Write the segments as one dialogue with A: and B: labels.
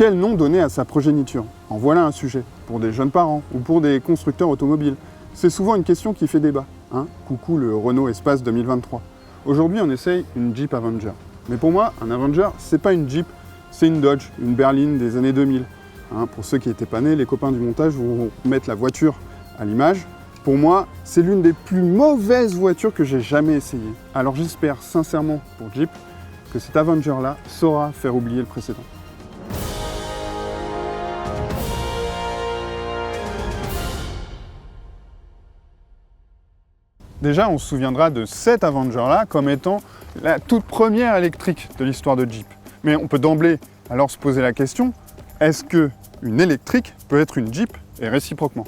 A: Quel nom donner à sa progéniture? En voilà un sujet, pour des jeunes parents ou pour des constructeurs automobiles. C'est souvent une question qui fait débat. Hein, coucou le Renault Espace 2023. Aujourd'hui, on essaye une Jeep Avenger. Mais pour moi, un Avenger, c'est pas une Jeep, c'est une Dodge, une berline des années 2000. Hein, pour ceux qui n'étaient pas nés, les copains du montage vont mettre la voiture à l'image. Pour moi, c'est l'une des plus mauvaises voitures que j'ai jamais essayées. Alors j'espère sincèrement pour Jeep que cet Avenger-là saura faire oublier le précédent. Déjà, on se souviendra de cet Avenger-là comme étant la toute première électrique de l'histoire de Jeep. Mais on peut d'emblée alors se poser la question, est-ce qu'une électrique peut être une Jeep et réciproquement?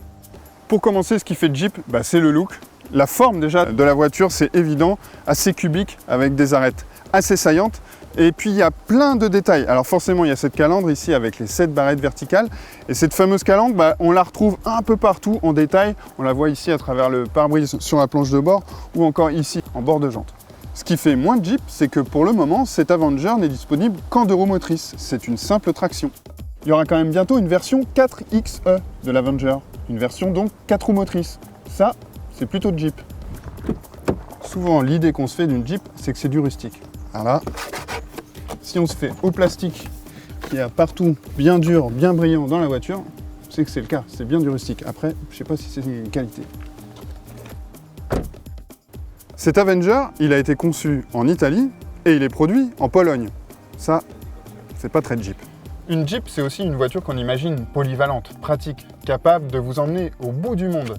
A: Pour commencer, ce qui fait Jeep, c'est le look. La forme déjà de la voiture, c'est évident, assez cubique avec des arêtes assez saillantes. Et puis il y a plein de détails. Alors forcément, il y a cette calandre ici avec les 7 barrettes verticales. Et cette fameuse calandre, on la retrouve un peu partout en détail. On la voit ici à travers le pare-brise sur la planche de bord ou encore ici en bord de jante. Ce qui fait moins de Jeep, c'est que pour le moment, cet Avenger n'est disponible qu'en 2 roues motrices. C'est une simple traction. Il y aura quand même bientôt une version 4XE de l'Avenger. Une version donc 4 roues motrices. Ça, c'est plutôt de Jeep. Souvent, l'idée qu'on se fait d'une Jeep, c'est que c'est du rustique. Alors là, si on se fait au plastique, qui est partout bien dur, bien brillant dans la voiture, c'est que c'est le cas, c'est bien du rustique. Après, je ne sais pas si c'est une qualité. Cet Avenger, il a été conçu en Italie et il est produit en Pologne. Ça, c'est pas très Jeep. Une Jeep, c'est aussi une voiture qu'on imagine polyvalente, pratique, capable de vous emmener au bout du monde.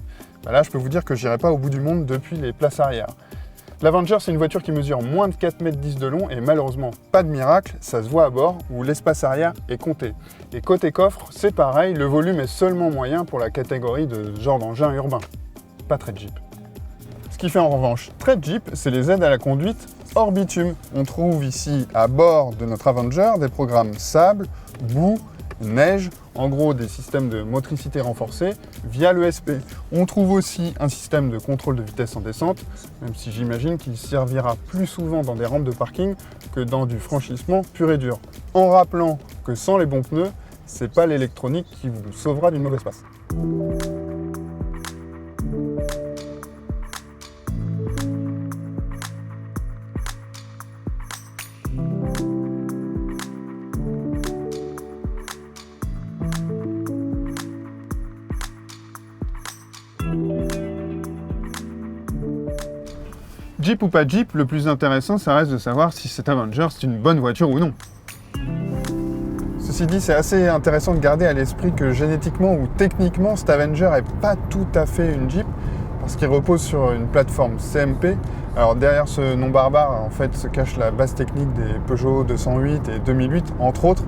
A: Là, je peux vous dire que j'irai pas au bout du monde depuis les places arrière. L'Avenger, c'est une voiture qui mesure moins de 4,10 m de long et malheureusement, pas de miracle, ça se voit à bord où l'espace arrière est compté. Et côté coffre, c'est pareil, le volume est seulement moyen pour la catégorie de genre d'engin urbain. Pas très Jeep. Ce qui fait en revanche très Jeep, c'est les aides à la conduite hors bitume. On trouve ici à bord de notre Avenger des programmes sable, boue, neige, en gros des systèmes de motricité renforcés via l'ESP. On trouve aussi un système de contrôle de vitesse en descente, même si j'imagine qu'il servira plus souvent dans des rampes de parking que dans du franchissement pur et dur. En rappelant que sans les bons pneus, c'est pas l'électronique qui vous sauvera d'une mauvaise passe. Jeep ou pas Jeep, le plus intéressant, ça reste de savoir si cet Avenger, c'est une bonne voiture ou non. Ceci dit, c'est assez intéressant de garder à l'esprit que génétiquement ou techniquement, cet Avenger n'est pas tout à fait une Jeep, parce qu'il repose sur une plateforme CMP. Alors derrière ce nom barbare, en fait, se cache la base technique des Peugeot 208 et 2008, entre autres.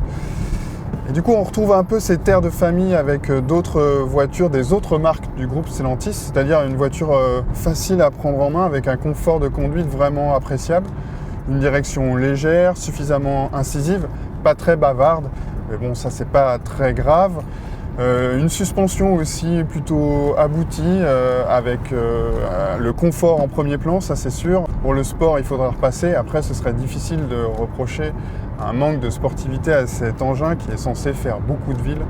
A: Et du coup, on retrouve un peu ces terres de famille avec d'autres voitures des autres marques du groupe Stellantis, c'est-à-dire une voiture facile à prendre en main avec un confort de conduite vraiment appréciable, une direction légère, suffisamment incisive, pas très bavarde, mais bon, ça c'est pas très grave. Une suspension aussi plutôt aboutie avec le confort en premier plan, ça c'est sûr. Pour le sport, il faudra repasser. Après, ce serait difficile de reprocher un manque de sportivité à cet engin qui est censé faire beaucoup de ville,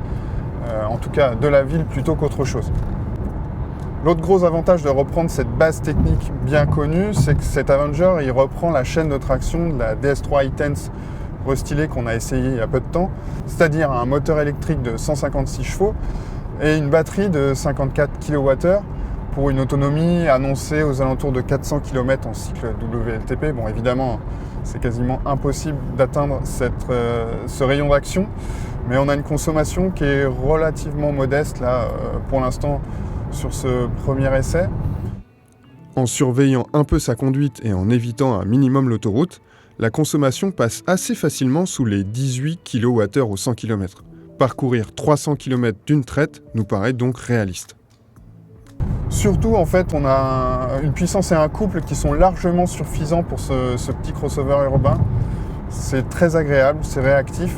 A: en tout cas de la ville plutôt qu'autre chose. L'autre gros avantage de reprendre cette base technique bien connue, c'est que cet Avenger, il reprend la chaîne de traction de la DS3 e-Tense restylée qu'on a essayé il y a peu de temps, c'est-à-dire un moteur électrique de 156 chevaux et une batterie de 54 kWh pour une autonomie annoncée aux alentours de 400 km en cycle WLTP. Bon, évidemment, c'est quasiment impossible d'atteindre ce rayon d'action, mais on a une consommation qui est relativement modeste là, pour l'instant, sur ce premier essai. En surveillant un peu sa conduite et en évitant un minimum l'autoroute, la consommation passe assez facilement sous les 18 kWh au 100 km. Parcourir 300 km d'une traite nous paraît donc réaliste. Surtout, en fait, on a une puissance et un couple qui sont largement suffisants pour ce petit crossover urbain. C'est très agréable, c'est réactif.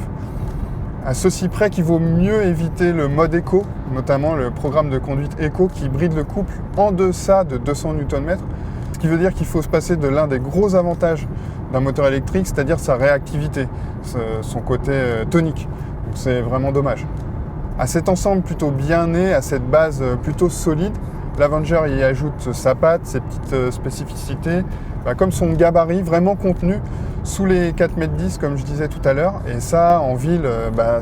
A: À ceci près qu'il vaut mieux éviter le mode éco, notamment le programme de conduite éco qui bride le couple en deçà de 200 Nm. Ce qui veut dire qu'il faut se passer de l'un des gros avantages d'un moteur électrique, c'est-à-dire sa réactivité, son côté tonique. Donc c'est vraiment dommage. À cet ensemble plutôt bien né, à cette base plutôt solide, l'Avenger y ajoute sa patte, ses petites spécificités, comme son gabarit vraiment contenu sous les 4,10 m comme je disais tout à l'heure. Et ça, en ville,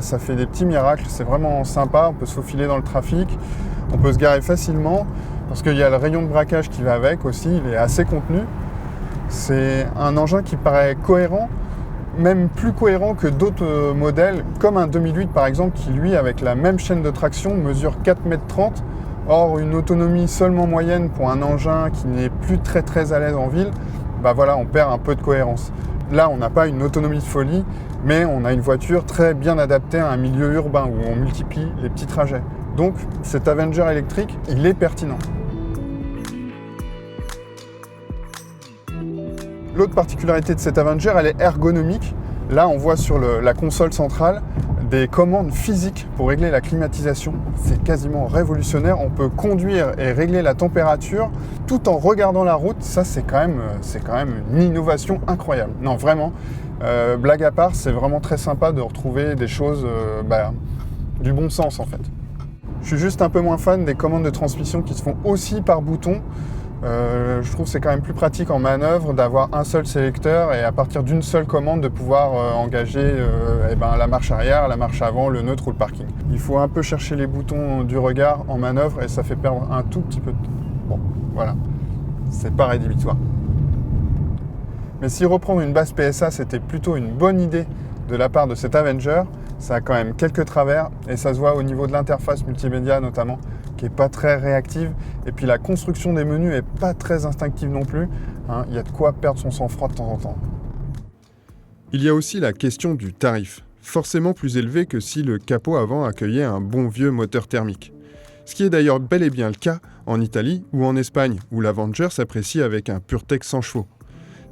A: ça fait des petits miracles, c'est vraiment sympa, on peut se faufiler dans le trafic, on peut se garer facilement, parce qu'il y a le rayon de braquage qui va avec aussi, il est assez contenu. C'est un engin qui paraît cohérent, même plus cohérent que d'autres modèles, comme un 2008 par exemple, qui lui, avec la même chaîne de traction, mesure 4,30 m. Or, une autonomie seulement moyenne pour un engin qui n'est plus très à l'aise en ville, on perd un peu de cohérence. Là, on n'a pas une autonomie de folie, mais on a une voiture très bien adaptée à un milieu urbain où on multiplie les petits trajets. Donc, cet Avenger électrique, il est pertinent. L'autre particularité de cet Avenger, elle est ergonomique. Là, on voit sur la console centrale des commandes physiques pour régler la climatisation. C'est quasiment révolutionnaire. On peut conduire et régler la température tout en regardant la route. Ça, c'est quand même une innovation incroyable. Non, vraiment, blague à part, c'est vraiment très sympa de retrouver des choses du bon sens en fait. Je suis juste un peu moins fan des commandes de transmission qui se font aussi par bouton. Je trouve que c'est quand même plus pratique en manœuvre d'avoir un seul sélecteur et à partir d'une seule commande de pouvoir engager la marche arrière, la marche avant, le neutre ou le parking. Il faut un peu chercher les boutons du regard en manœuvre et ça fait perdre un tout petit peu de temps. Bon, voilà, c'est pas rédhibitoire. Mais si reprendre une base PSA c'était plutôt une bonne idée de la part de cet Avenger, ça a quand même quelques travers et ça se voit au niveau de l'interface multimédia notamment, qui n'est pas très réactive. Et puis la construction des menus n'est pas très instinctive non plus. Il y a de quoi perdre son sang-froid de temps en temps.
B: Il y a aussi la question du tarif, forcément plus élevé que si le capot avant accueillait un bon vieux moteur thermique. Ce qui est d'ailleurs bel et bien le cas en Italie ou en Espagne, où l'Avenger s'apprécie avec un PureTech 100 chevaux.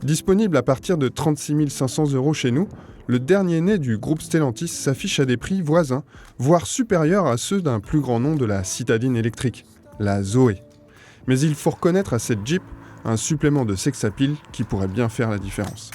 B: Disponible à partir de 36 500 € chez nous, le dernier né du groupe Stellantis s'affiche à des prix voisins, voire supérieurs à ceux d'un plus grand nom de la citadine électrique, la Zoé. Mais il faut reconnaître à cette Jeep un supplément de sex appeal qui pourrait bien faire la différence.